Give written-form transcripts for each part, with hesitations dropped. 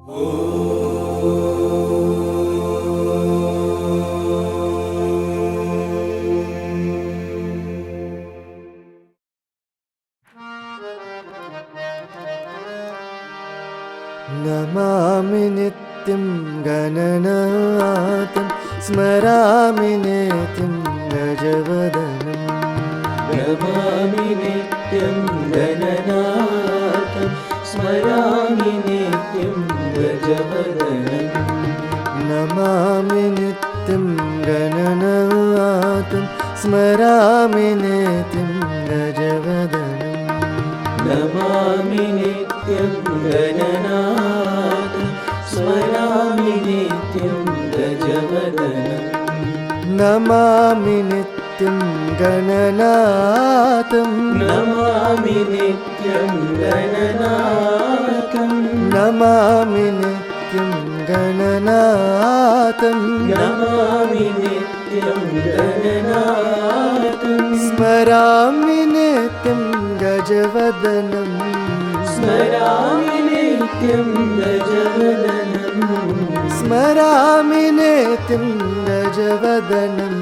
नमामि नित्यं गणनाथं स्मरामि नित्यं गजवदनं नमामि नित्यं गणनाथं स्मरामि नित्यं गजवदनं नमामि नित्यं गणनाथं स्मरामि नित्यं गजवदनं नमामि नित्यं गणनाथं स्मरामि नित्यं गजवदनं नमामि नित्यं गणनाथं नमामि नित्यं गणनाथं नमामि नित्यं गणनाथं नमामि नित्यं गणनाथं स्मरामि नित्यं गजवदनं स्मरामि नित्यं गजवदनं स्मरामि नित्यं गजवदनं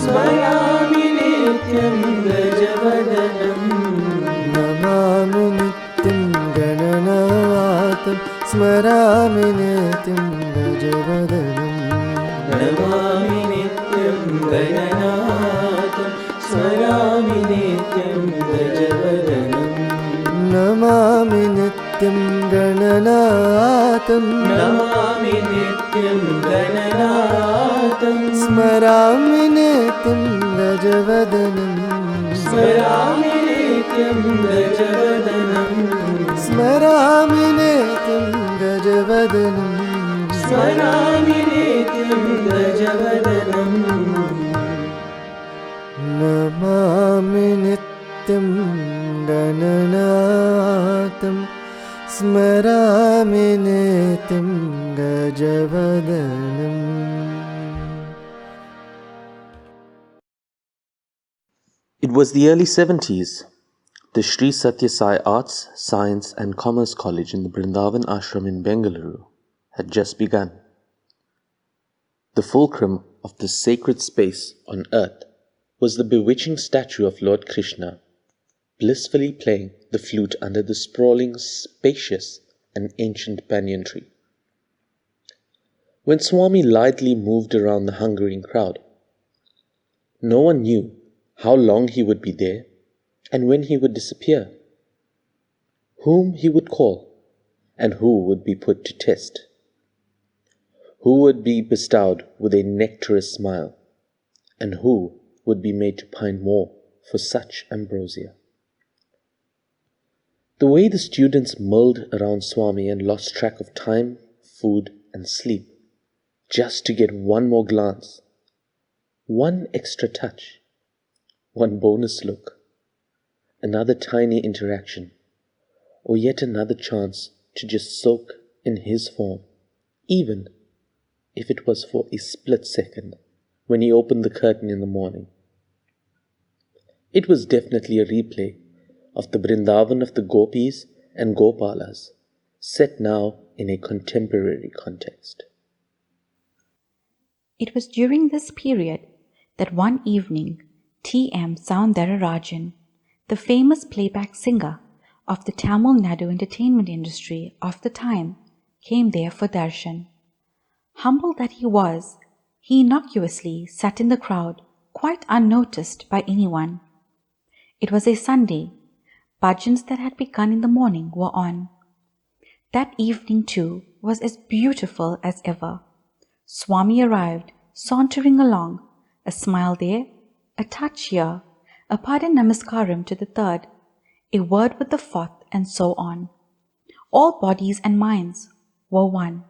स्मरामि नित्यं गजवदनं नमामि नित्यं गणनाथं स्मरामि नित्यं गजवदनं नमामि नित्यं गणनाथं स्मरामि नित्यं गजवदनं नमामि नित्यं गणनाथं नमामि नित्यं गणनाथं स्मरामि नित्यं गजवदनं स्मरामि नित्यं गजवदनं स्मरामि नित्यं गजवदनं स्मरामि नित्यं गजवदनं नमामि नित्यं गणनाथं स्मरामि नित्यं गजवदनम्. It was the early 70s. The Sri Satya Sai Arts, Science and Commerce College in the Brindavan Ashram in Bengaluru had just begun. The fulcrum of this sacred space on earth was the bewitching statue of Lord Krishna, blissfully playing the flute under the sprawling, spacious and ancient banyan tree. When Swami lithely moved around the hungering crowd, no one knew how long he would be there and when he would disappear, whom he would call and who would be put to test, who would be bestowed with a nectarous smile and who would be made to pine more for such ambrosia. The way the students mulled around Swami and lost track of time, food and sleep just to get one more glance, one extra touch, one bonus look, another tiny interaction, or yet another chance to just soak in his form, even if it was for a split second when he opened the curtain in the morning. It was definitely a replay of the Brindavan of the Gopis and Gopalas, set now in a contemporary context. It was during this period that one evening T.M. Soundararajan, the famous playback singer of the Tamil Nadu entertainment industry of the time, came there for darshan. Humble that he was, he innocuously sat in the crowd, quite unnoticed by anyone. It was a Sunday. Bhajans that had begun in the morning were on. That evening, too, was as beautiful as ever. Swami arrived, sauntering along, a smile there, a touch here, a pardon namaskaram to the third, a word with the fourth, and so on. All bodies and minds were one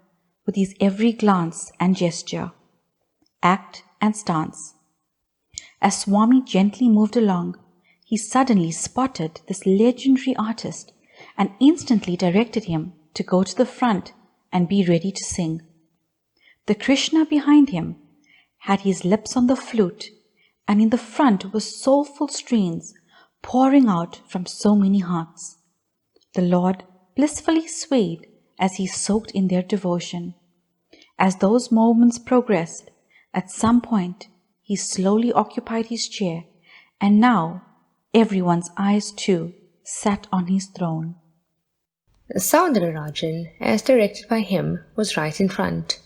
with his every glance and gesture, act and stance. As Swami gently moved along, he suddenly spotted this legendary artist and instantly directed him to go to the front and be ready to sing. The Krishna behind him had his lips on the flute, and in the front were soulful strains pouring out from so many hearts. The Lord blissfully swayed as he soaked in their devotion. As those moments progressed, at some point he slowly occupied his chair, and now everyone's eyes too sat on his throne. The Soundararajan, as directed by him, was right in front.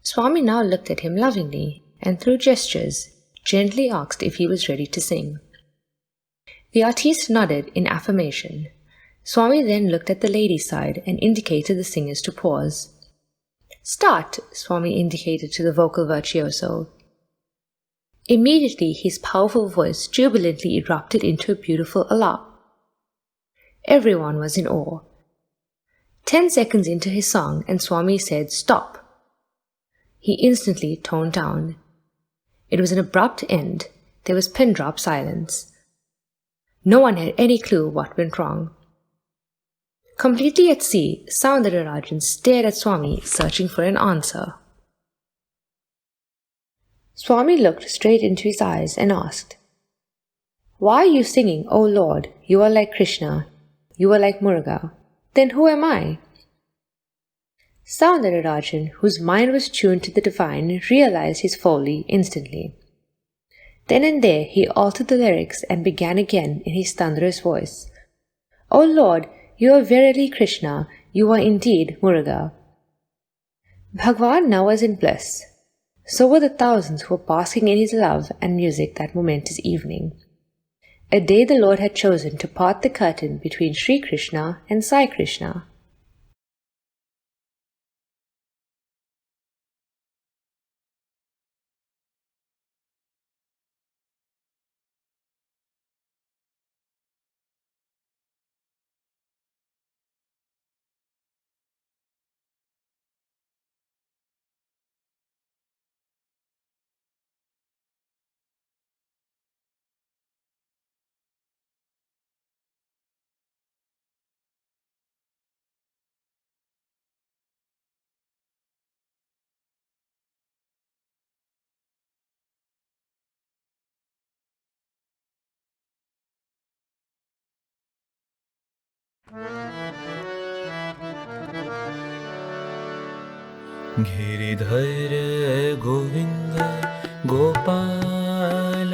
Swami now looked at him lovingly and through gestures gently asked if he was ready to sing. The artiste nodded in affirmation. Swami then looked at the lady's side and indicated the singers to pause. "Start," Swami indicated to the vocal virtuoso. Immediately his powerful voice jubilantly erupted into a beautiful alap. Everyone was in awe. 10 seconds into his song and Swami said, "Stop." He instantly toned down. It was an abrupt end. There was pin-drop silence. No one had any clue what went wrong. Completely at sea, Soundararajan stared at Swami, searching for an answer. Swami looked straight into his eyes and asked, "Why are you singing, O Lord? You are like Krishna. You are like Muruga. Then who am I?" Soundararajan, whose mind was tuned to the divine, realized his folly instantly. Then and there he altered the lyrics and began again in his thunderous voice. "O Lord, you are verily Krishna, you are indeed Muruga." Bhagwan now was in bliss. So were the thousands who were basking in his love and music that momentous evening. A day the Lord had chosen to part the curtain between Sri Krishna and Sai Krishna. Giridhar Govind Gopal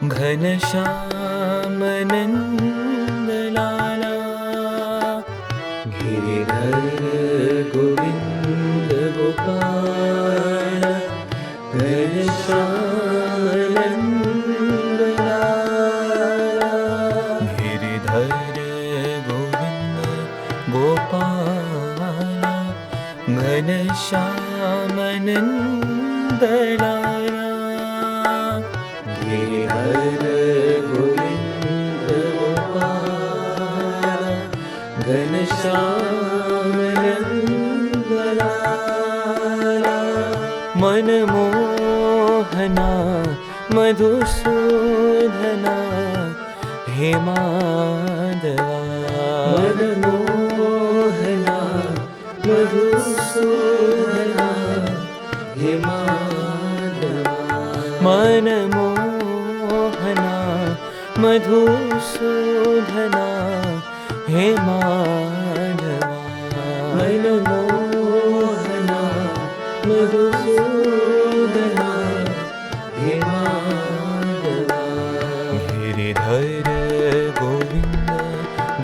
Ghanshyam Nand Lala. Giridhar Govind Gopal Ghanshyam Nand Lala. Giridhar Govind Gopal Ghanshyam Nand Lala. Giridhar Govind Gopal Ghanshyam Nand Lala. मनमोहना Madhusudana hey Madhava. मनमोहना Madhusudana hey Madhava. मनमोहना Madhusudana hey Madhava. मनमोहना Madhusudana hey Madhava. Giridhar Govind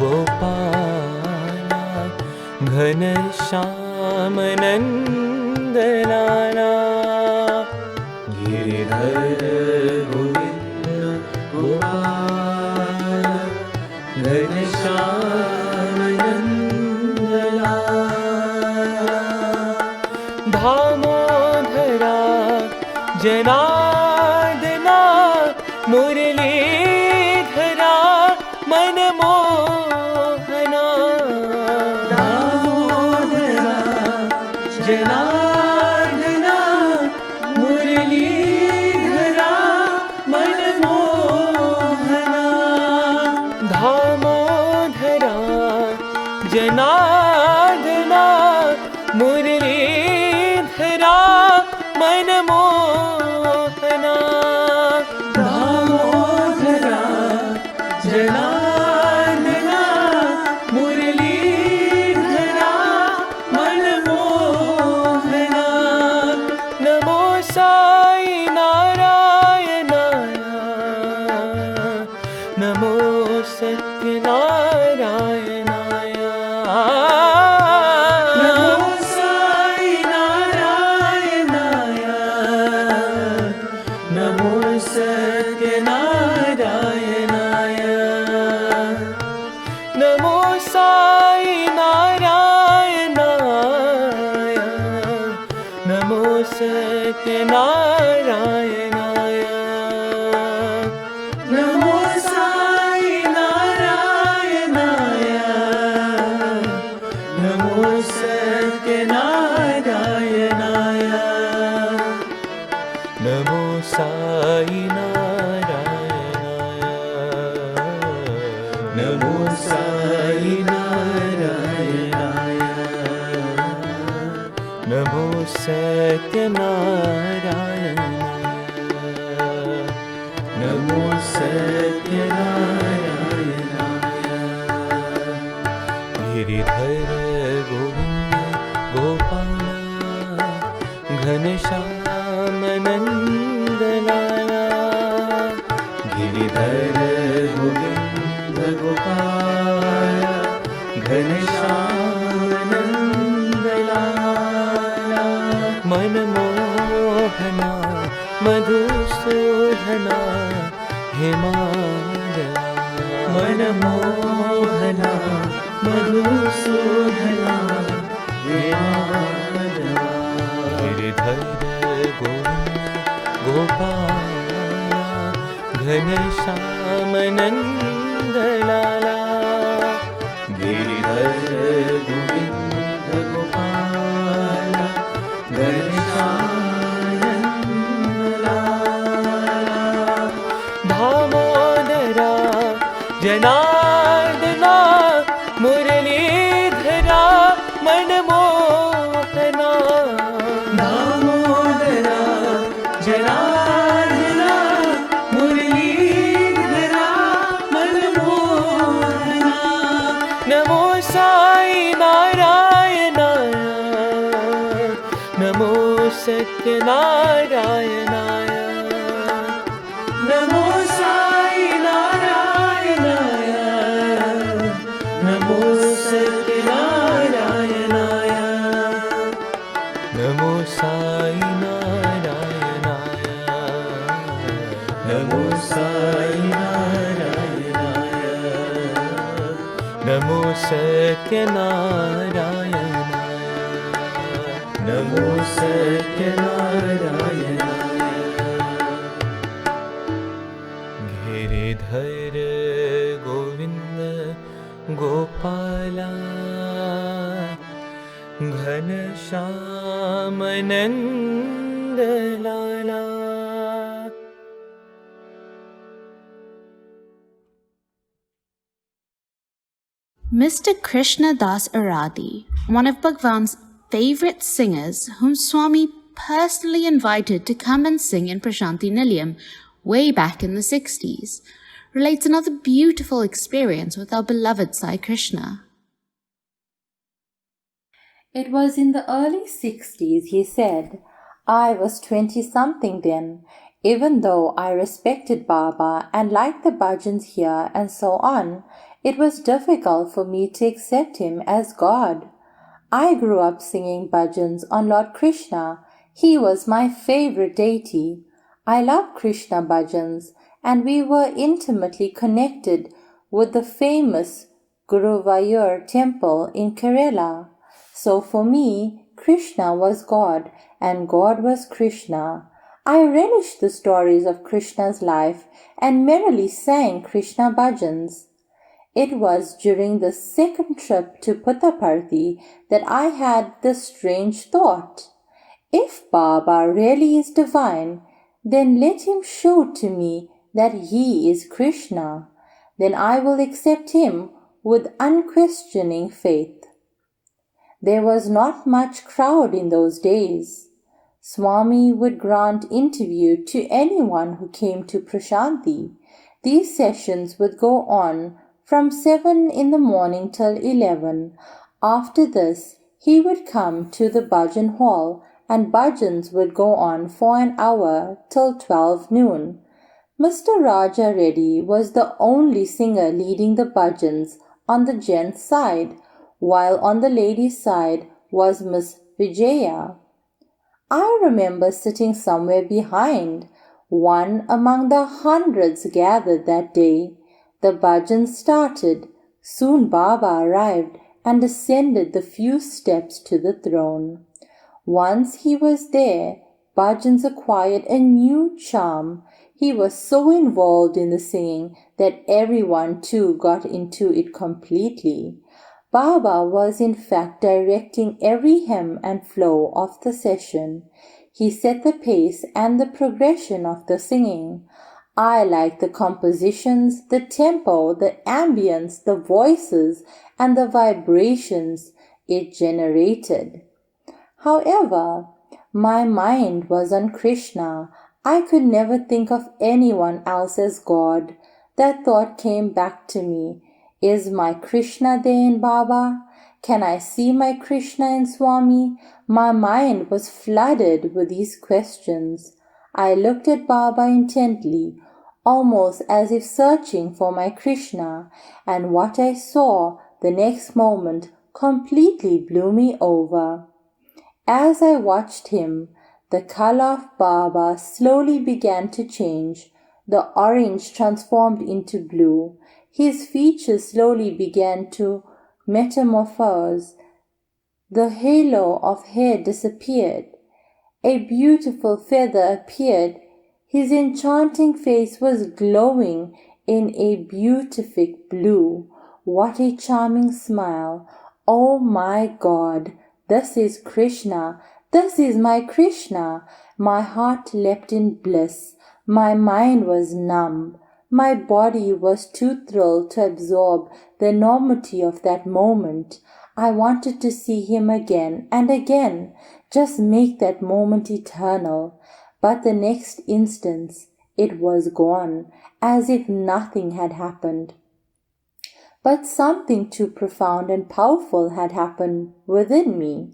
Gopal Ghanshyam Nand Lala. Giridhar Govind Gopal Ghanshyam Nand Lala. Damodara जनार्दना मुरलीधरा मनमोहना। जनार्दना मुरलीधरा मनमोहना। Damodara जनार्दना मुरलीधरा मनमोहना। Damodara जनार्दना मुरलीधरा Satyanarayana. Namo Sai Narayana. Namo Sai Narayana. Namo Satyanarayana. Namo Satyanarayana. Giridhar Govinda Gopala Ghanshyam Nandalaya. Giridhar Govinda Gopala Ghanshyam Nandalaya. Manmohana Madhusudhana Himadaya. Manmohana Madhusudhana Himadaya. Giridhar Govinda Gopala Ghanshyam Nandalala. Giridhar Govinda Gopala Ghanshyam Nandalala. Damodara Janardana Muralidhara Manmohana. Damodara Janardana Muralidhara Manmohana. Namo Sai Narayana. Namo Satyanarayana. Namo Sai Narayana. Namo Satyanarayana. Namo Sai Narayana. Namo Sai Narayana. Namo Satyanarayana. Namo Satyanarayana. Giridhar Govinda Gopala Ghanshyam Nandalala. Mr. Krishna Das Aradi, one of Bhagwan's favorite singers, whom Swami personally invited to come and sing in Prashanti Nilayam way back in the 60s, relates another beautiful experience with our beloved Sai Krishna. It was in the early 60s, he said. I was 20-something then, even though I respected Baba and liked the bhajans here and so on. It was difficult for me to accept him as God. I grew up singing bhajans on Lord Krishna. He was my favorite deity. I love Krishna bhajans, and we were intimately connected with the famous Guruvayur temple in Kerala. So for me, Krishna was God and God was Krishna. I relished the stories of Krishna's life and merrily sang Krishna bhajans. It was during the second trip to Puttaparthi that I had this strange thought. If Baba really is divine, then let him show to me that he is Krishna. Then I will accept him with unquestioning faith. There was not much crowd in those days. Swami would grant interview to anyone who came to Prashanti. These sessions would go on from 7 in the morning till 11. After this, he would come to the bhajan hall and bhajans would go on for an hour till 12 noon. Mr. Raja Reddy was the only singer leading the bhajans on the gents' side, while on the ladies' side was Miss Vijaya. I remember sitting somewhere behind, one among the hundreds gathered that day. The bhajan started. Soon Baba arrived and ascended the few steps to the throne. Once he was there, bhajans acquired a new charm. He was so involved in the singing that everyone too got into it completely. Baba was in fact directing every hymn and flow of the session. He set the pace and the progression of the singing. I liked the compositions, the tempo, the ambience, the voices, and the vibrations it generated. However, my mind was on Krishna. I could never think of anyone else as God. That thought came back to me. Is my Krishna there in Baba? Can I see my Krishna in Swami? My mind was flooded with these questions. I looked at Baba intently, almost as if searching for my Krishna, and what I saw the next moment completely blew me over. As I watched him, the color of Baba slowly began to change. The orange transformed into blue. His features slowly began to metamorphose. The halo of hair disappeared. A beautiful feather appeared. His enchanting face was glowing in a beatific blue. What a charming smile! Oh my God! This is Krishna. This is my Krishna. My heart leapt in bliss. My mind was numb. My body was too thrilled to absorb the enormity of that moment. I wanted to see him again and again, just make that moment eternal. But the next instant, it was gone, as if nothing had happened. But something too profound and powerful had happened within me.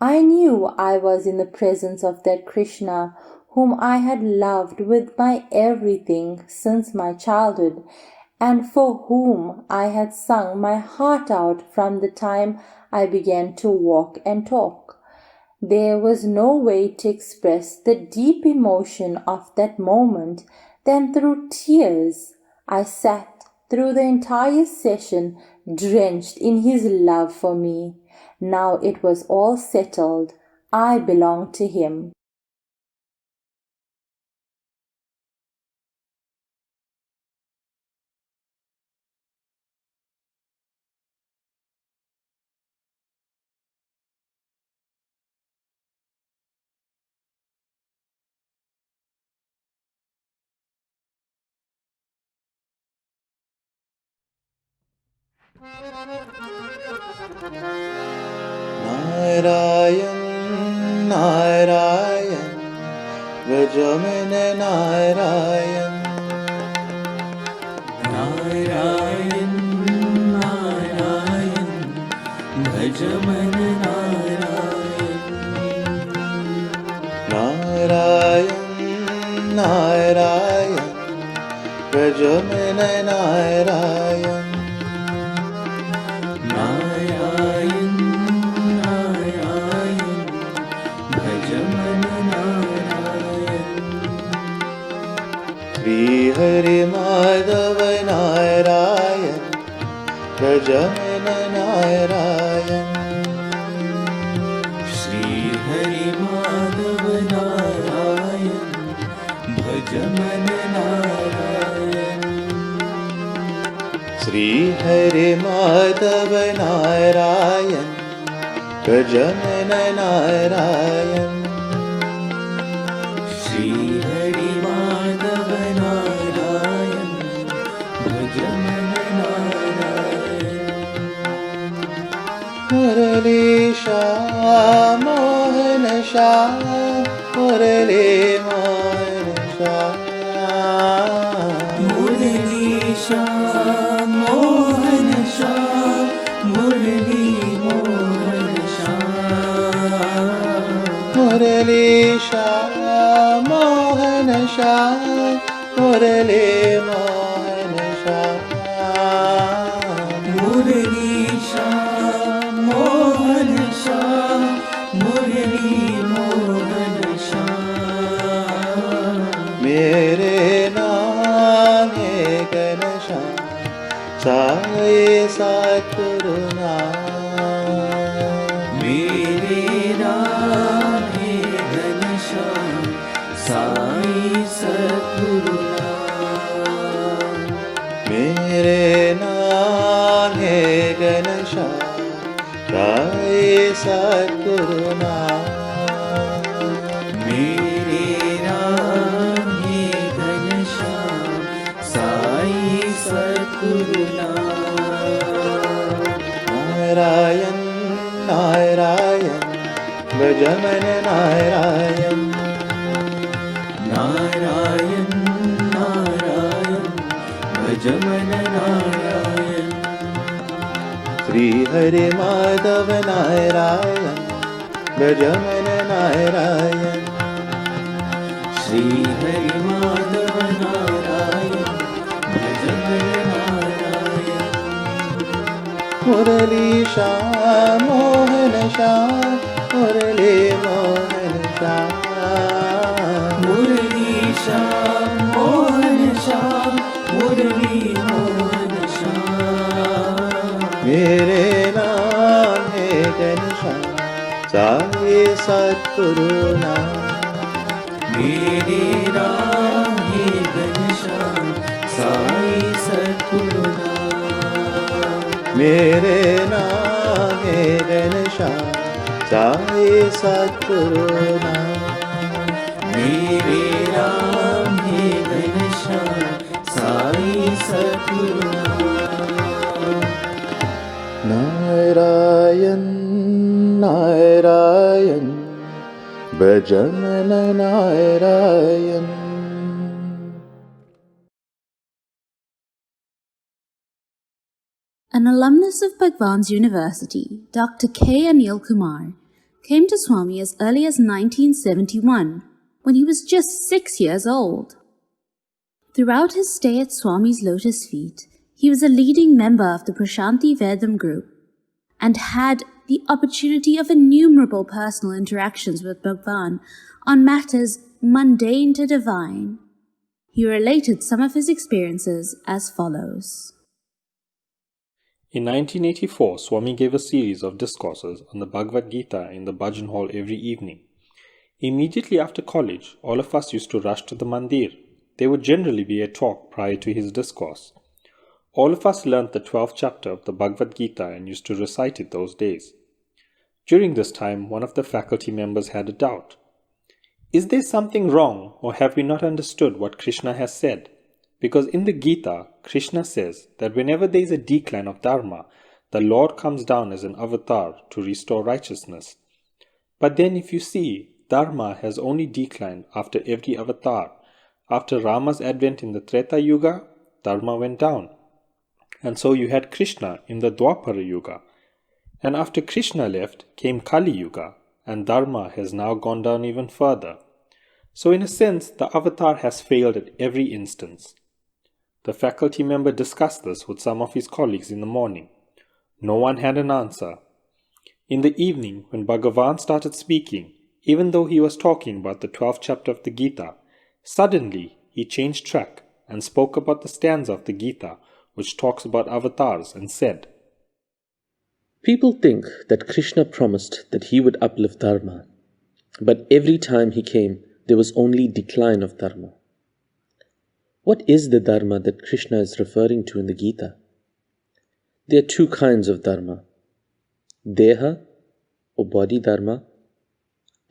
I knew I was in the presence of that Krishna whom I had loved with my everything since my childhood, and for whom I had sung my heart out from the time I began to walk and talk. There was no way to express the deep emotion of that moment than through tears. I sat through the entire session drenched in his love for me. Now it was all settled. I belonged to him. Narayan, Narayan, Vajamana Narayan. Narayan, Narayan, bhajaman Narayan. Narayan, Narayan, Vajamana Narayan. Narayan, Narayan, bhajaman Narayan. Sri Hari Madhava Narayan, Vajamana Narayan. Shri Hari Madhava Narayan, bhajaman Narayan. Sri Hari Madhava Narayan, Vajamana Narayan. Shri Hari Madhava Narayan, bhajaman Narayan. Murali Shah, Mohan Shah, Murali Mohan Shah. Murali Shah, Mohan Shah, Murali Mohan Shah. Murali Shah, Mohan Shah, Murali Mohan Shah. Murali Shah, Mohan Shah, Murali Mohan Shah. Mere naam hai Ghanshyam, Sai Satguru naam. Mere naam hai Ghanshyam, Sai Satguru naam. Mere naam hai Ghanshyam, सद्गुरु नाम मेरे राम हे घनश्याम साई सद्गुरु नाम नारायण नारायण भजमन नारायण नारायण नारायण भजमन नारायण श्री हरि माधव नारायण भजमन नारायण श्री हरि माधव नारायण भजमन नारायण मुरली श्याम मोहन श्याम मुरली मोहन श्याम मुरली श्याम मोहन श्याम मुरली मोहन श्याम मेरे नाम है घनश्याम साई सद्गुरु नाम मेरे राम हे घनश्याम साई सद्गुरु नाम मेरे नाम है घनश्याम साई सद्गुरु नाम मेरे राम हे घनश्याम साई सद्गुरु नारायण नारायण भजमन Narayan An alumnus of Bhagwan's University, Dr. K. Anil Kumar, came to Swami as early as 1971, when he was just 6 years old. Throughout his stay at Swami's lotus feet, he was a leading member of the Prashanti Vedam group and had the opportunity of innumerable personal interactions with Bhagwan on matters mundane to divine. He related some of his experiences as follows. In 1984, Swami gave a series of discourses on the Bhagavad Gita in the bhajan hall every evening. Immediately after college, all of us used to rush to the mandir. There would generally be a talk prior to his discourse. All of us learnt the 12th chapter of the Bhagavad Gita and used to recite it those days. During this time, one of the faculty members had a doubt. Is there something wrong, or have we not understood what Krishna has said? Because in the Gita, Krishna says that whenever there is a decline of dharma, the Lord comes down as an avatar to restore righteousness. But then if you see, dharma has only declined after every avatar. After Rama's advent in the Treta Yuga, dharma went down. And so you had Krishna in the Dwapara Yuga. And after Krishna left, came Kali Yuga, and dharma has now gone down even further. So in a sense, the avatar has failed at every instance. The faculty member discussed this with some of his colleagues in the morning. No one had an answer. In the evening, when Bhagavan started speaking, even though he was talking about the 12th chapter of the Gita, suddenly he changed track and spoke about the stanza of the Gita, which talks about avatars, and said, People think that Krishna promised that he would uplift Dharma, but every time he came, there was only decline of Dharma. What is the Dharma that Krishna is referring to in the Gita? There are two kinds of Dharma, Deha or body Dharma,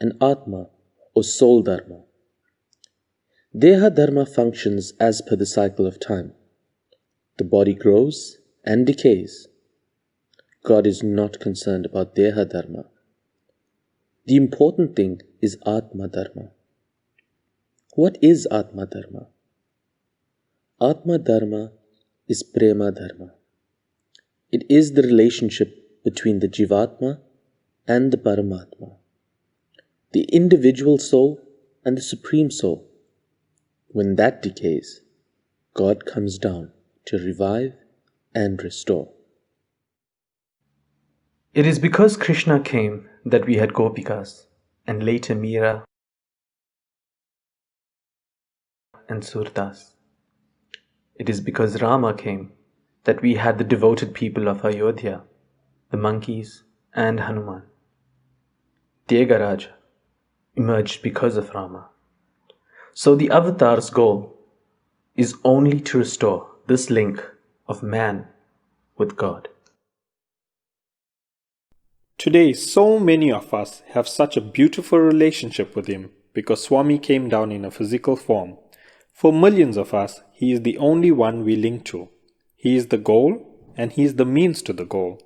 and Atma or soul Dharma. Deha Dharma functions as per the cycle of time. The body grows and decays. God is not concerned about Deha Dharma. The important thing is Atma Dharma. What is Atma Dharma? Atma Dharma is Prema Dharma. It is the relationship between the Jivatma and the Paramatma, the individual soul and the Supreme Soul. When that decays, God comes down to revive and restore. It is because Krishna came that we had Gopikas, and later Meera and Surdas. It is because Rama came that we had the devoted people of Ayodhya, the monkeys and Hanuman. Tyagaraja emerged because of Rama. So the avatar's goal is only to restore this link of man with God. Today, so many of us have such a beautiful relationship with Him because Swami came down in a physical form. For millions of us, He is the only one we link to. He is the goal, and He is the means to the goal.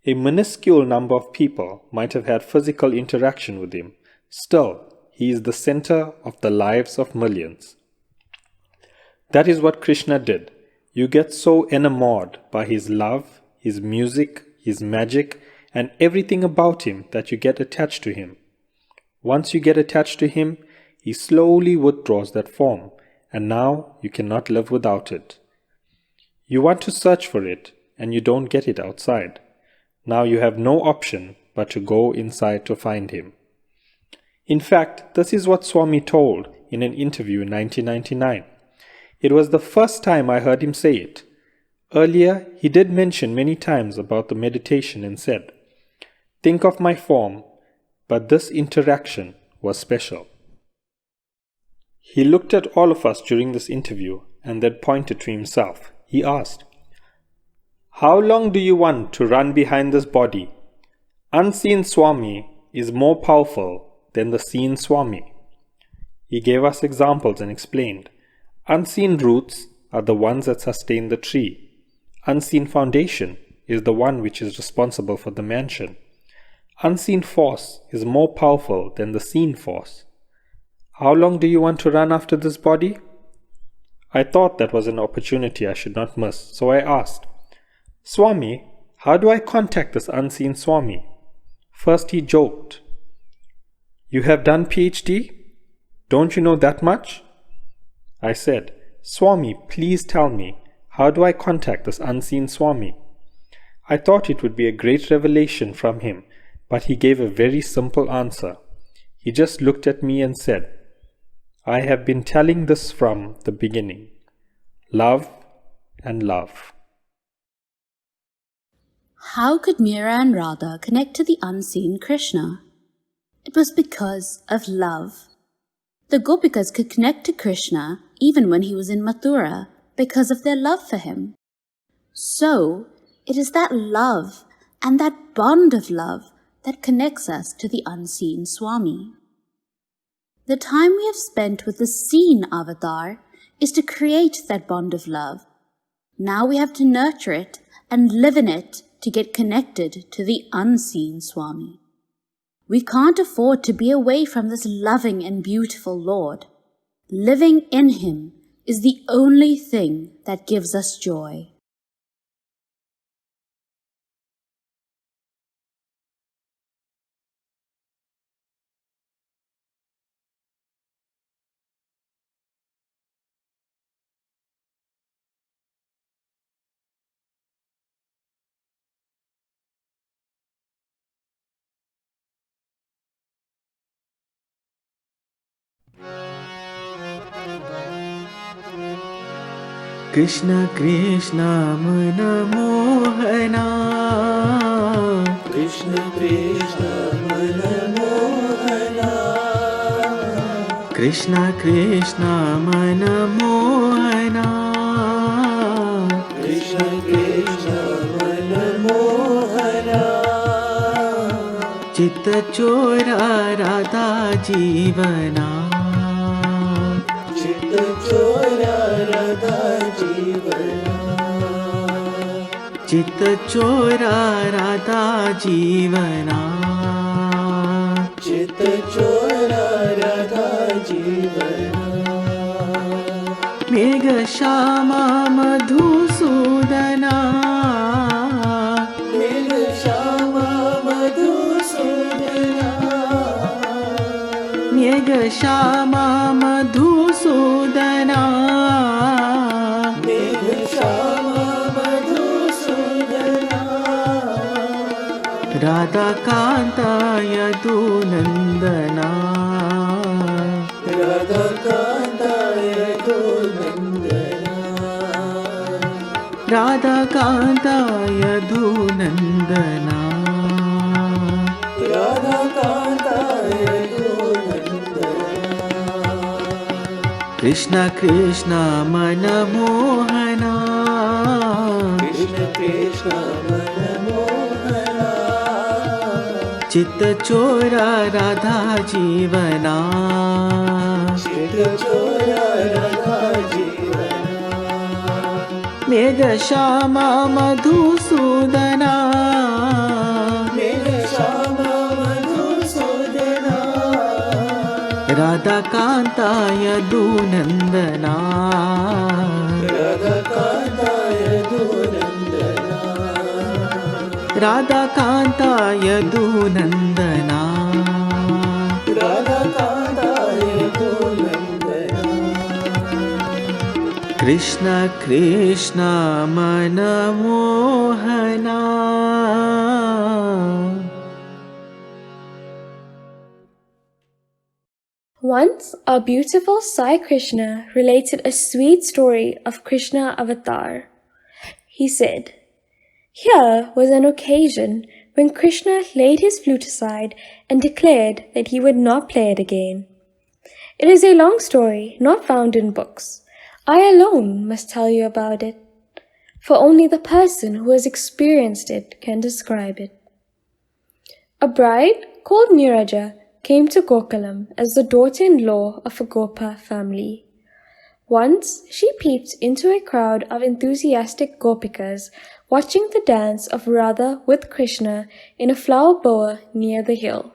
A minuscule number of people might have had physical interaction with Him. Still, He is the center of the lives of millions. That is what Krishna did. You get so enamored by His love, His music, His magic, and everything about Him that you get attached to Him. Once you get attached to Him, He slowly withdraws that form, and now you cannot live without it. You want to search for it, and you don't get it outside. Now you have no option but to go inside to find Him. In fact, this is what Swami told in an interview in 1999. It was the first time I heard him say it. Earlier, he did mention many times about the meditation and said, "Think of my form," but this interaction was special. He looked at all of us during this interview and then pointed to himself. He asked, "How long do you want to run behind this body? Unseen Swami is more powerful than the seen Swami." He gave us examples and explained, unseen roots are the ones that sustain the tree. Unseen foundation is the one which is responsible for the mansion. Unseen force is more powerful than the seen force. How long do you want to run after this body? I thought that was an opportunity I should not miss, so I asked, "Swami, how do I contact this unseen Swami?" First he joked, "You have done PhD? Don't you know that much?" I said, "Swami, please tell me, how do I contact this unseen Swami?" I thought it would be a great revelation from him, but he gave a very simple answer. He just looked at me and said, "I have been telling this from the beginning. Love and love." How could Meera and Radha connect to the unseen Krishna? It was because of love. The Gopikas could connect to Krishna even when he was in Mathura because of their love for him. So, it is that love and that bond of love that connects us to the unseen Swami. The time we have spent with the seen avatar is to create that bond of love. Now we have to nurture it and live in it to get connected to the unseen Swami. We can't afford to be away from this loving and beautiful Lord. Living in Him is the only thing that gives us joy. Krishna Krishna Mana Mohana, Krishna Krishna Mana Mohana, Krishna Krishna Mana Mohana, Krishna Krishna Mana Mohana, Chitta Chora Radha Jivana, Chitta Chora Radha Jivana, Chitta Chora Radha Jivana, Chitta Chora Radha Jivana, Megha Shama Madhusudana, Megha Shama Madhusudana, Megha Shama Madhusudana, Megha Shama Madhusudana, Radha Kanta Yadunandana, Radha Kanta Yadunandana, Radha Kanta Yadunandana, Radha Kanta Yadunandana, Krishna Krishna Mana Mohana, Krishna Krishna Mana Mohana, चित चोरा राधा जीवना, चित चोरा राधा जीवना, मेघ श्यामा मधुसूदना, मेघ Shyama Madhusudana, Radha Kanta यदुनंदना, Radha Kanta यदुनंदना, Radha Kanta यदुनंदना, Radha Kanta यदुनंदना, Krishna Krishna मनमोहना. Once, our beautiful Sai Krishna related a sweet story of Krishna avatar. He said, "Here was an occasion when Krishna laid his flute aside and declared that he would not play it again. It is a long story, not found in books. I alone must tell you about it, for only the person who has experienced it can describe it. A bride called Niraja came to Gokulam as the daughter-in-law of a Gopa family. Once she peeped into a crowd of enthusiastic Gopikas watching the dance of Radha with Krishna in a flower bower near the hill.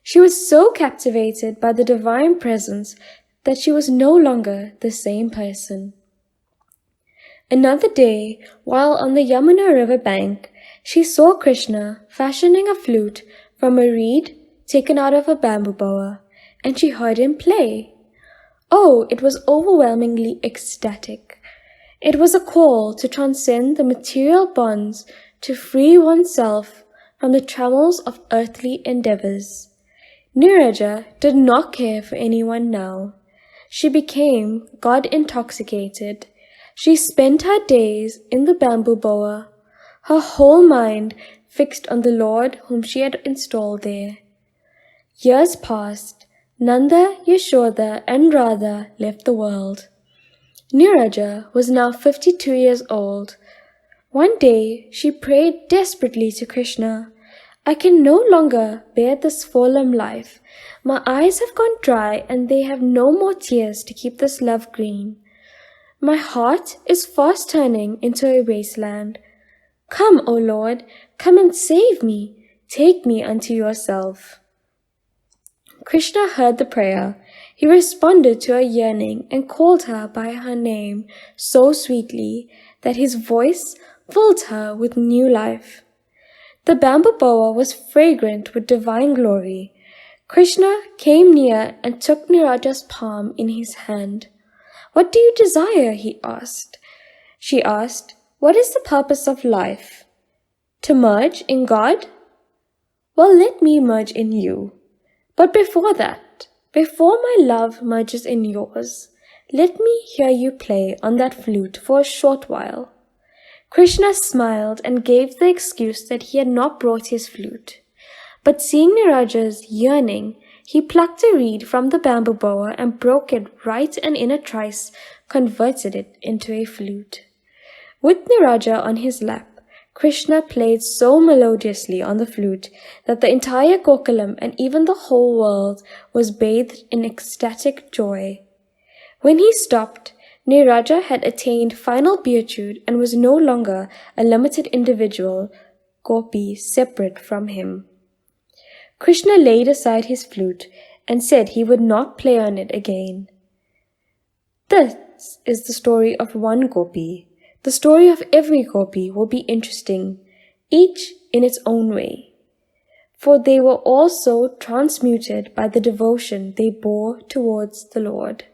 She was so captivated by the divine presence that she was no longer the same person. Another day, while on the Yamuna river bank, she saw Krishna fashioning a flute from a reed taken out of a bamboo bower, and she heard him play. Oh, it was overwhelmingly ecstatic. It was a call to transcend the material bonds, to free oneself from the trammels of earthly endeavors. Niraja did not care for anyone now. She became God-intoxicated. She spent her days in the bamboo bower, her whole mind fixed on the Lord whom she had installed there. Years passed. Nanda, Yashoda, and Radha left the world. Niraja was now 52 years old. One day she prayed desperately to Krishna, "I can no longer bear this forlorn life. My eyes have gone dry and they have no more tears to keep this love green. My heart is fast turning into a wasteland. Come, O Lord, come and save me. Take me unto yourself." Krishna heard the prayer. He responded to her yearning and called her by her name so sweetly that his voice filled her with new life. The bamboo bower was fragrant with divine glory. Krishna came near and took Niraja's palm in his hand. "What do you desire?" he asked. She asked, "What is the purpose of life? To merge in God? Well, let me merge in you. But before that, before my love merges in yours, let me hear you play on that flute for a short while." Krishna smiled and gave the excuse that he had not brought his flute. But seeing Niraja's yearning, he plucked a reed from the bamboo bower and broke it right, and in a trice converted it into a flute. With Niraja on his lap, Krishna played so melodiously on the flute that the entire Gokulam and even the whole world was bathed in ecstatic joy. When he stopped, Niraja had attained final beatitude and was no longer a limited individual, gopi separate from him. Krishna laid aside his flute and said he would not play on it again. This is the story of one gopi. The story of every gopi will be interesting, each in its own way, for they were all so transmuted by the devotion they bore towards the Lord.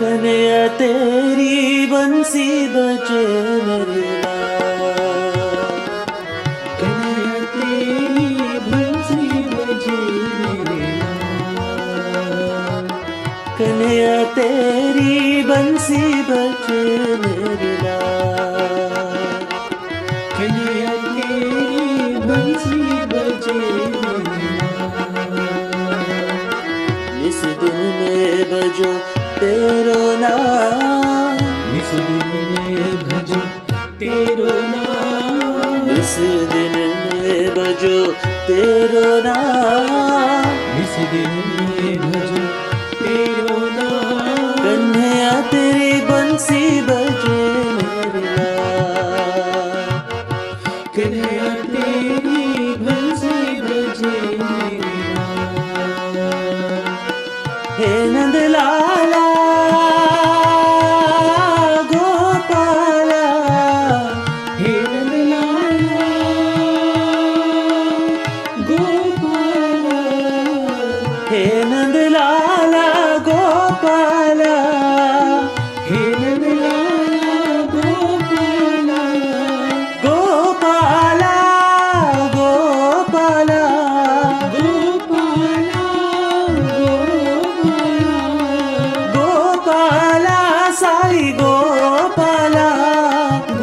Kanhaiya तेरी बंसी बजे मेरे लाल, कन्हैया तेरी बंसी बजे मेरे लाल। कन्हैया तेरी बंसी बजे इस दिन में बजो तेरो नाम, इस दिन में भजो तेरो नाम, इस दिन में बजो तेरो नाम। इस दिन में भजो तेरो नाम। कन्हैया तेरी बंसी बजे मेरे लाल। कन्हैया तेरी बंसी बजे मेरे लाल। हे नंद लाला गोपाला, हे नंद लाला गोपाला, हे नंद लाला गोपाला, हे नंद लाला गोपाला, गोपाला गोपाला, गोपाला गोपाला, गोपाला साई गोपाला,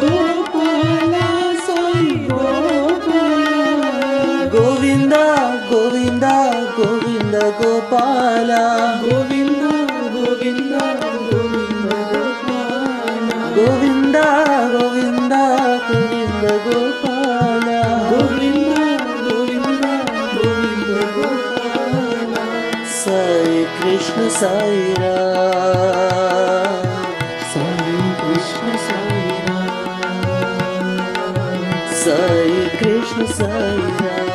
गोपाला साई गोपाला, गोविंदा गोविंदा गोविंदा गोपाला, गोविंदा गोविंदा गोविंदा गोपाला, गोविंदा गोविंदा गोविंदा गोपाला, गोविंदा गोविंदा गोविंदा गोपाला। साई कृष्ण साई राम, साई कृष्ण साई राम, साई कृष्ण साई राम,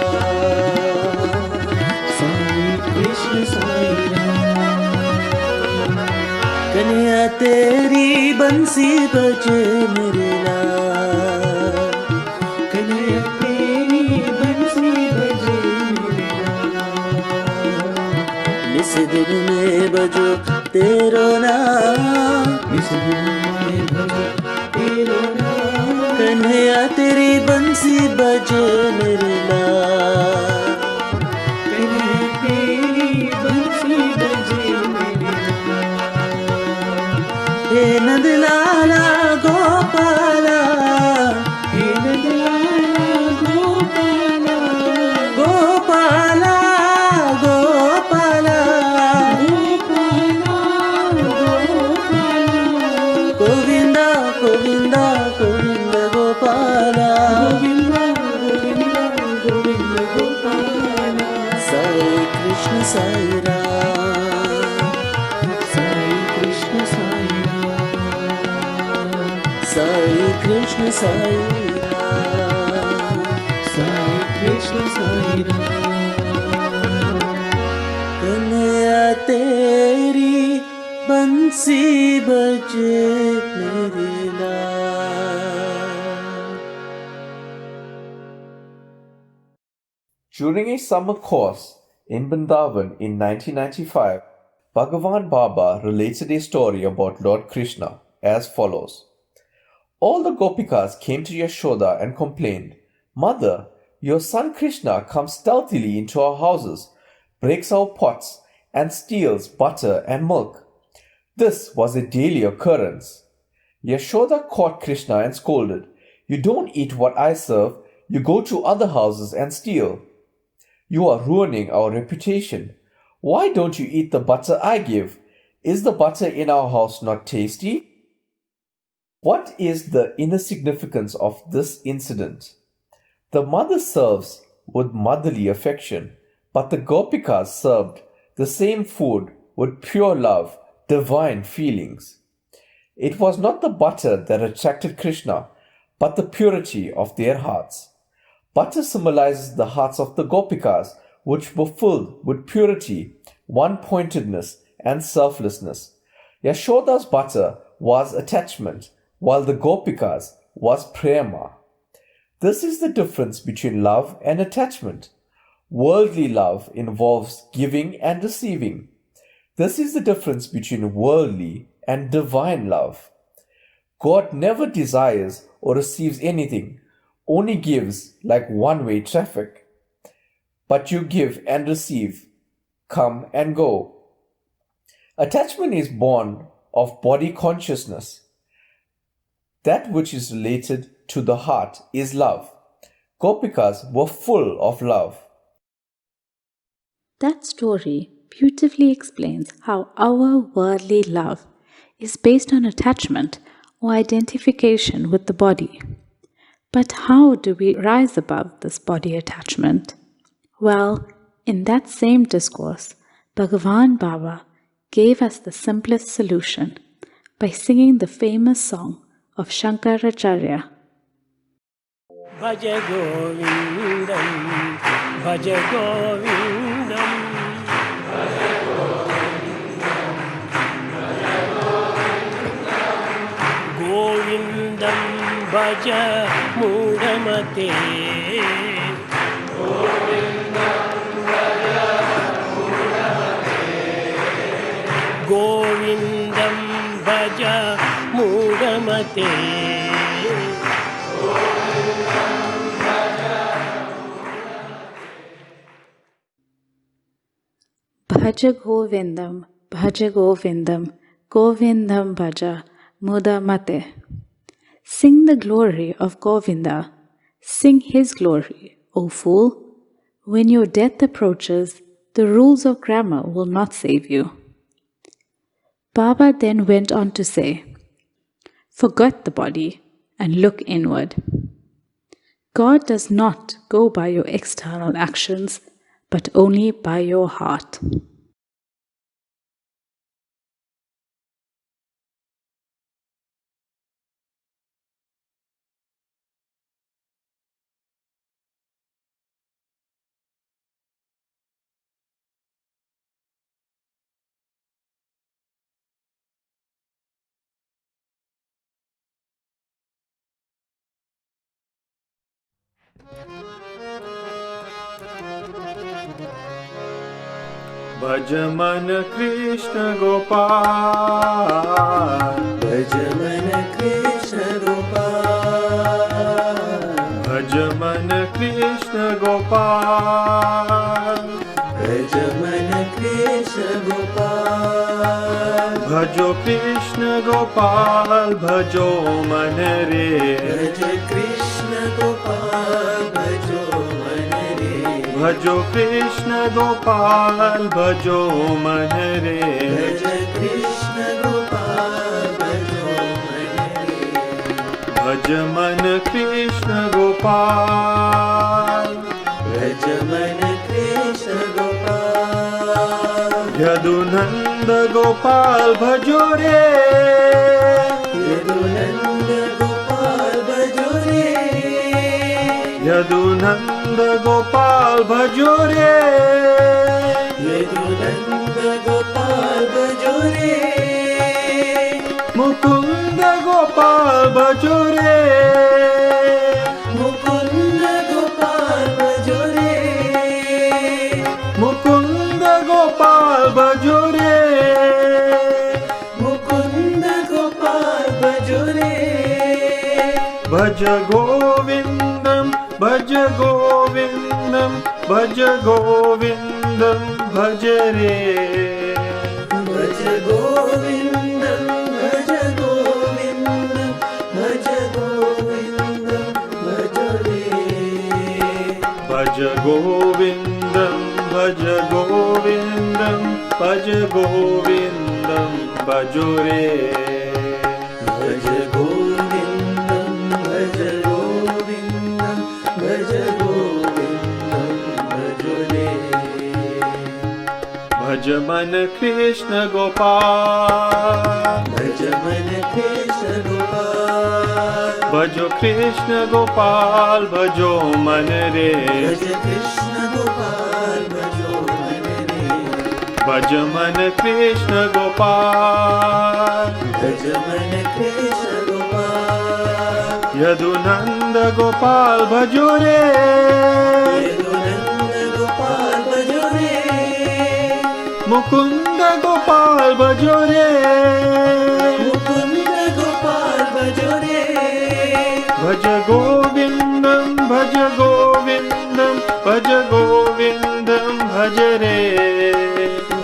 साई कृष्ण साई राम। कन्हैया तेरी बंसी बजे मेरे लाल। कन्हैया तेरी बंसी बजे मेरे लाल। इस दिन में बजो तेरो नाम, इस दिन में भजो तेरो नाम। कन्हैया तेरी बंसी बजे मेरे लाल। कन्हैया तेरी बंसी बजे मेरे लाल। हे नंद लाला गोपाला, हे नंद लाला गोपाला, गोपाला गोपाला, गोपाला गोपाला, गोविंदा गोविंदा गोविंदा गोपाला, गोविंदा गोविंदा गोविंदा गोपाला। साई कृष्ण साई राम, साई कृष्ण साई राम, साई कृष्ण साई राम, साई कृष्ण साई राम। कन्हैया तेरी बंसी बजे मेरे लाल। During a summer course in Vrindavan in 1995, Bhagavan Baba related a story about Lord Krishna as follows. All the Gopikas came to Yashoda and complained, "Mother, your son Krishna comes stealthily into our houses, breaks our pots, and steals butter and milk." This was a daily occurrence. Yashoda caught Krishna and scolded, "You don't eat what I serve, you go to other houses and steal. You are ruining our reputation. Why don't you eat the butter I give? Is the butter in our house not tasty?" What is the inner significance of this incident? The mother serves with motherly affection, but the Gopikas served the same food with pure love, divine feelings. It was not the butter that attracted Krishna, but the purity of their hearts. Butter symbolizes the hearts of the Gopikas, which were filled with purity, one-pointedness, and selflessness. Yashoda's butter was attachment, while the Gopikas was prema. This is the difference between love and attachment. Worldly love involves giving and receiving. This is the difference between worldly and divine love. God never desires or receives anything, only gives like one-way traffic. But you give and receive, come and go. Attachment is born of body consciousness. That which is related to the heart is love. Gopikas were full of love. That story beautifully explains how our worldly love is based on attachment or identification with the body. But how do we rise above this body attachment? Well, in that same discourse, Bhagavan Baba gave us the simplest solution by singing the famous song of Shankaracharya. Bhaja Govindam, Bhaja Govindam. Govindam Bhaja Mudamate. Govindam Bhaja Mudamate. Bhaja Govindam, Bhaja Govindam, Govindam Bhaja Mudamate. Sing the glory of Govinda, sing his glory, O fool. When your death approaches, the rules of grammar will not save you. Baba then went on to say, forget the body and look inward. God does not go by your external actions, but only by your heart. Bhajaman Krishna Gopal, Bhajaman Krishna Gopal, Bhajaman Krishna Gopal, Bhajaman Krishna Gopal, Bhajo Krishna Gopal, Bhajo Man Re, Bhaja Krishna Gopal, Bhajo Man Re, Bhajo Krishna Gopal, Bhajo Man Re, Bhaja Krishna Gopal, Bhajo Man Re, Bhajaman Krishna Gopal, Bhajaman Krishna Gopal, Yadunanda Gopal Bhajo Re, Yadunanda Gopal Bhajo Re, Yadunanda Gopal Bhajo Re, Yadunanda Gopal Bhajo Re, Mukunda Gopal Bhajo Re, Mukunda Gopal Bhajo Re, Mukunda Gopal Bhajo Re, Mukunda Gopal Bhajo Re, Bhaja Govindam, Bhaja Govindam, Bhaja Govindam, Bhaja Re, Bhaja Govindam, Bhaja Govindam, Bhaja Govindam, Bhaja Re, Bhaja Govindam, Bhaja Govindam, Bhaja Govindam, Bhajo Re, Bhaja Govindam, Bhaja Govindam, Bhaja Govindam, Bhajo Re. Bhajaman Krishna Gopal, Bhajaman Krishna Gopal, Bhajo Krishna Gopal, Bhajo Man Re, Bhaja Krishna Gopal, Bhajo Man Re, Bhajaman Krishna Gopal, Bhajaman Krishna Gopal, Yadunanda Gopal Bhajo Re, Yadunanda Gopal Bhajo Re, Mukunda Gopal Bhajo Re, Mukunda Gopal Bhajo Re, Bhaja Govindam, Bhaja Govindam, Bhaja Govindam, Bhaja Re,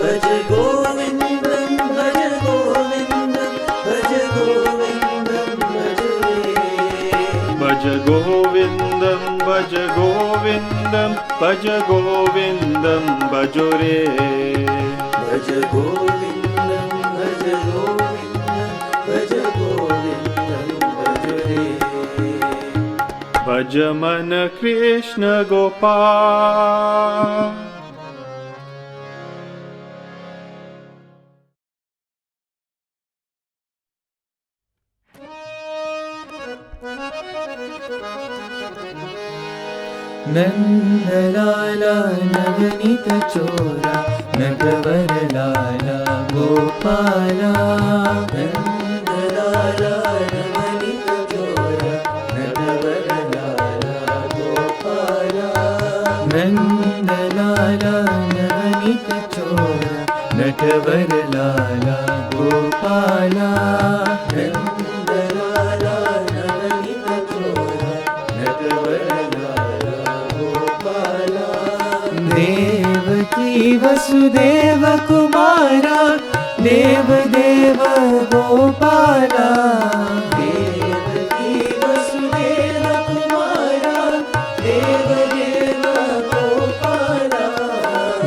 Bhaja Govindam, Govindam, Bhaja Govindam, Bhajo Re. भज गोविन्दं भज गोविन्दं भज गोविन्दं भज रे Bhajaman Krishna Gopal. Nandlala Navneet चोरा नटवरलाला गोपाला नन्दलाला नवनीत चोरा नटवरलाला गोपाला नन्दलाला नवनीत चोरा नटवरलाला गोपाला नन्दलाला नवनीत चोरा नटवरलाला देवकी वसुदेव कुमारा देवदेव गोपाला देवकी वसुदेव कुमारा देवदेव गोपाला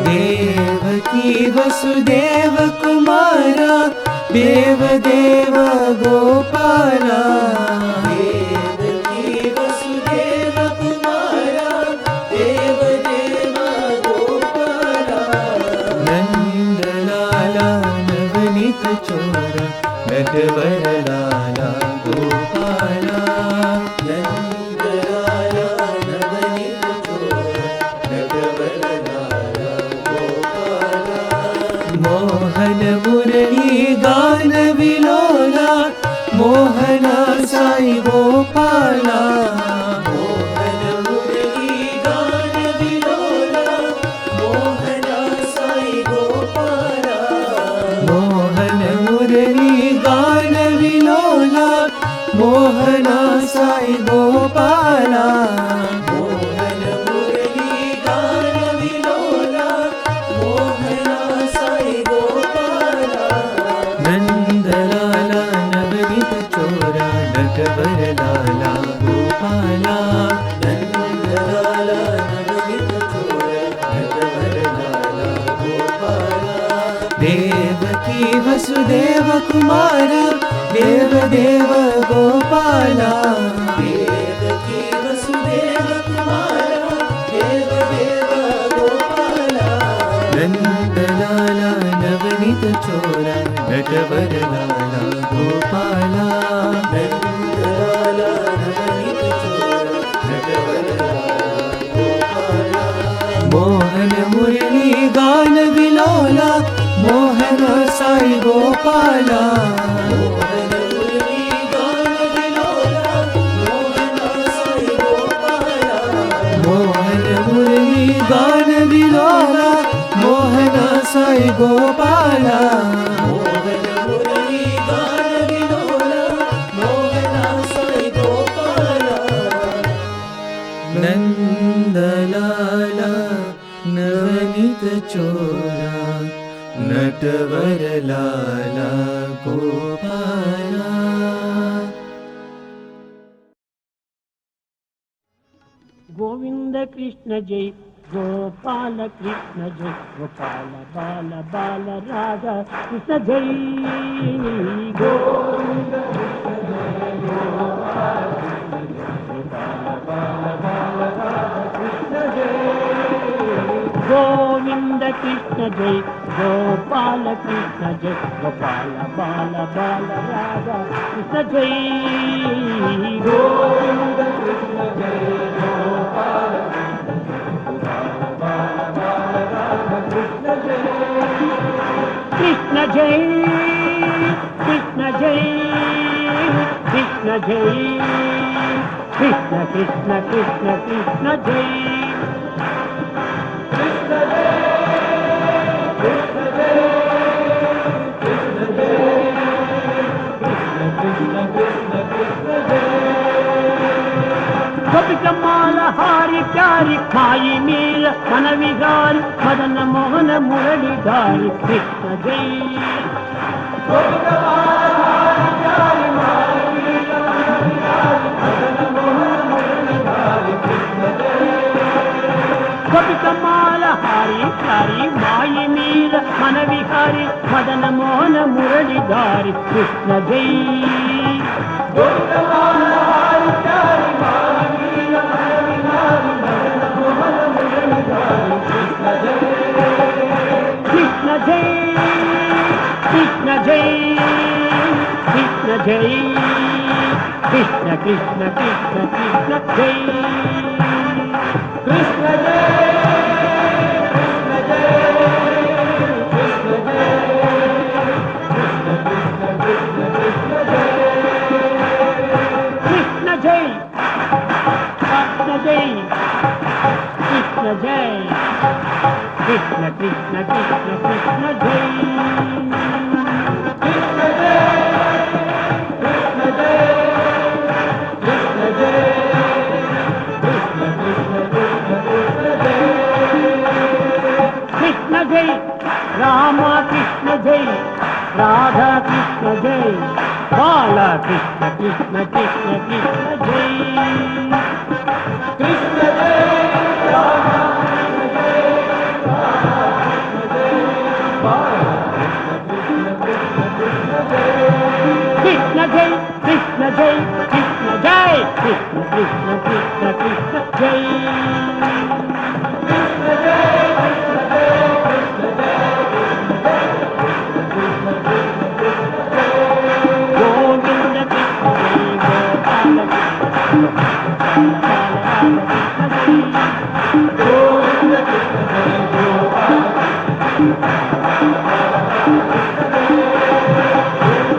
देवकी वसुदेव कुमारा देवदेव गोपाला देवकी वसुदेव कुमारा देवदेव नन्दलाला नवनीत चोरा नटवरलाला गोपाला नन्दलाला नवनीत चोरा नटवरलाला गोपाला मोहन मुरली गान विलोला मोहना साई गोपाला मोहन मुरली गान विलोला मोहना साई गोपाला मोहन मुरली गान विलोला मोहना साई गोपाला मोहन मुरली गान विलोला मोहना साई गोपाला नन्दलाला नवनीत चोरा नटवरलाला गोपाला नन्दलाला नवनीत चोरा नटवरलाला गोपाला देवकी वसुदेव कुमारा देवदेव गोपाला देवकी वसुदेव कुमारा देवदेव गोपाला नन्दलाला नवनीत चोरा नटवरलाला गोपाला नन्दलाला नवनीत चोरा नटवरलाला गोपाला मोहन मुरली गान विलोला मोहन साई गोपाला मोहन मुरली गान विलोला मोहन साई गोपाला मोहन मुरली गान विलोला मोहन साई गोपाला मोहन मुरली गान विलोला मोहन साई गोपाला नन्दलाला नवनीत चोरा नटवरलाला गोपाला गोविंद कृष्ण जय गोपाल कृष्ण जय गोपाल बाल बाल राधा कृष्ण जय गोविंद कृष्ण जय गोपाल कृष्ण जय गोपाल बाल बाल राधा कृष्ण जय गोविंद कृष्ण जय गोपाल कृष्ण जय गोपाल बाल बाल राधा कृष्ण जय गोविंद कृष्ण जय गोपाल कृष्ण जय कृष्ण जय कृष्ण जय कृष्ण कृष्ण कृष्ण कृष्ण जय कृष्ण जय कृष्ण जय कृष्ण जय कृष्ण कृष्ण कृष्ण जय कमाल हारी प्यारी खाई मीर मन विहारी मदन मोहन मुरली धारी कृष्ण जय गोपिकमाल हारी प्यारी माई मीर मन विहारी मदन मोहन मुरलीधारी कृष्ण जय गोपिकमाल हारी प्यारी माई मीर मन विहारी मदन मोहन मुरलीधारी कृष्ण जय कृष्ण जय कृष्ण जय कृष्ण जय कृष्ण कृष्ण कृष्ण कृष्ण जय कृष्ण जय कृष्ण जय कृष्ण जय कृष्ण जय कृष्ण जय कृष्ण जय कृष्ण कृष्ण कृष्ण कृष्ण जय कृष्ण जय कृष्ण जय कृष्ण जय कृष्ण जय राम कृष्ण जय राधा कृष्ण जय बाला कृष्ण कृष्ण कृष्ण कृष्ण जय कृष्ण जय राधा कृष्ण जय राधा कृष्ण जय बाला कृष्ण कृष्ण कृष्ण जय कृष्ण जय कृष्ण जय कृष्ण जय कृष्ण कृष्ण कृष्ण कृष्ण जय कृष्ण जय कृष्ण जय कृष्ण जय गोविंद कृष्ण जय गोविंद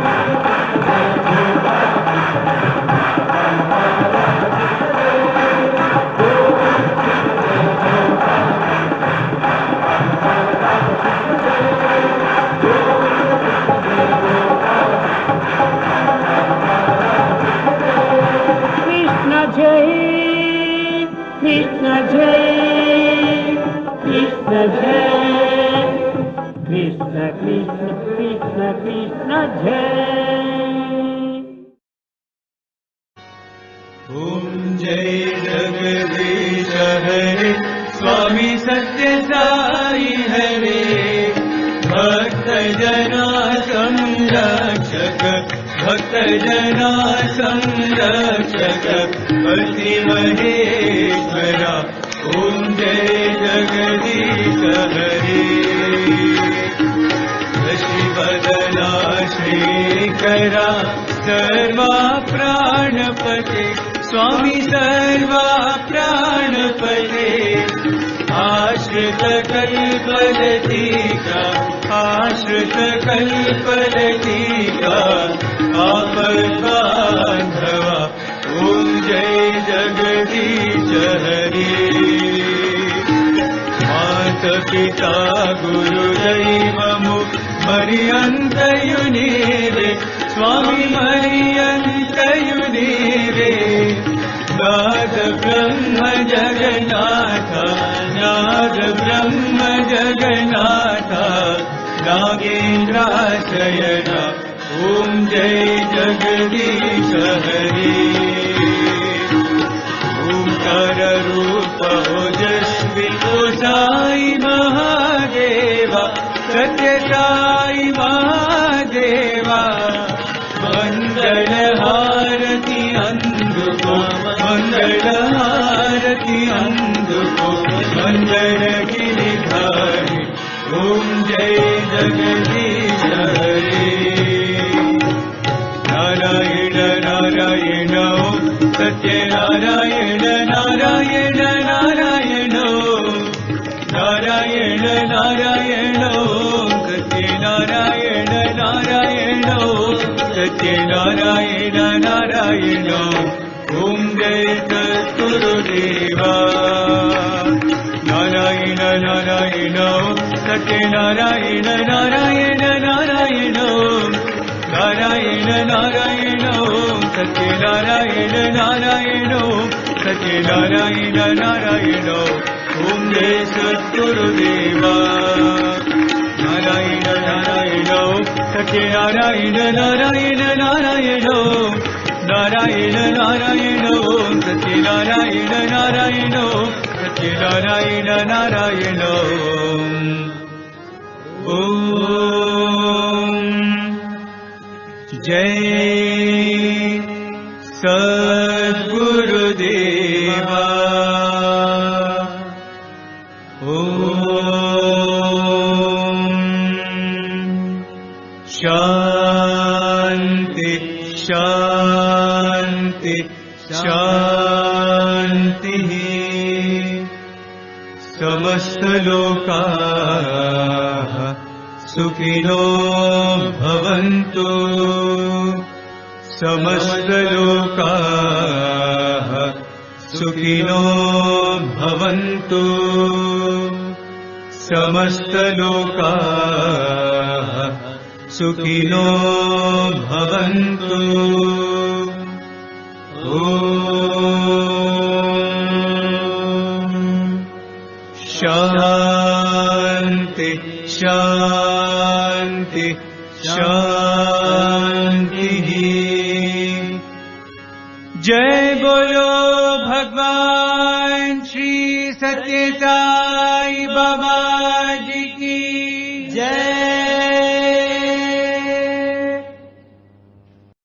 कृष्ण जय कृष्ण जय कृष्ण जय कृष्ण कृष्ण कृष्ण कृष्ण जय ओम जय जगदीश हरे स्वामी सत्य साई हरे भक्त जना संरक्षक भक्त जना संरक्षक पति महेश्वरा ओम जय जगदीश हरे शशिवदना श्रीकरा सर्वा प्राणपते स्वामी सर्वा प्राणपते आश्रित कल्पलतिका आश्रित कल्पलतिका आपद्बान्धवा ओम जय जगदीश हरे माता पिता गुरुदैवमु मरियन्तयुनीरे स्वामी मरियन्तयुनीरे नाद ब्रह्म जगन्नाथ नाद ब्रह्म जगन्नाथ नागेन्द्राशयन ओम जय जगदीश हरे ओंकार रूप ओजस्वी ओ साई महादेवा सत्य साई महादेवा मंगल हारति अंधुको मंगल हारति अंधुको मंगल गिरिधारी ओम जय जगदीश हरे नारायण नारायण सत्य नारायण नारायण नारायण नारायण नारायण सत्य नारायण नारायण सत्य नारायण नारायण ओम जय सद्गुरुदेवा नारायण नारायण सत्य नारायण नारायण नारायण नारायण नारायण सत्य नारायण नारायण सत्य नारायण नारायण ओम जय सद्गुरुदेवा नारायण नारायण सत्य नारायण नारायण नारायण नारायण नारायण सत्य नारायण नारायण सत्य Narayana Narayana Om Jai Sadguru Deva Om Shanti Shanti Shanti Samastalokaah Sukhino Bhavantu Samastalokaah Sukhino Bhavantu Samastalokaah Sukhino Bhavantu Shanti, Shanti, Shanti. Jai Bolo Bhagwan Shri Satya Sai Baba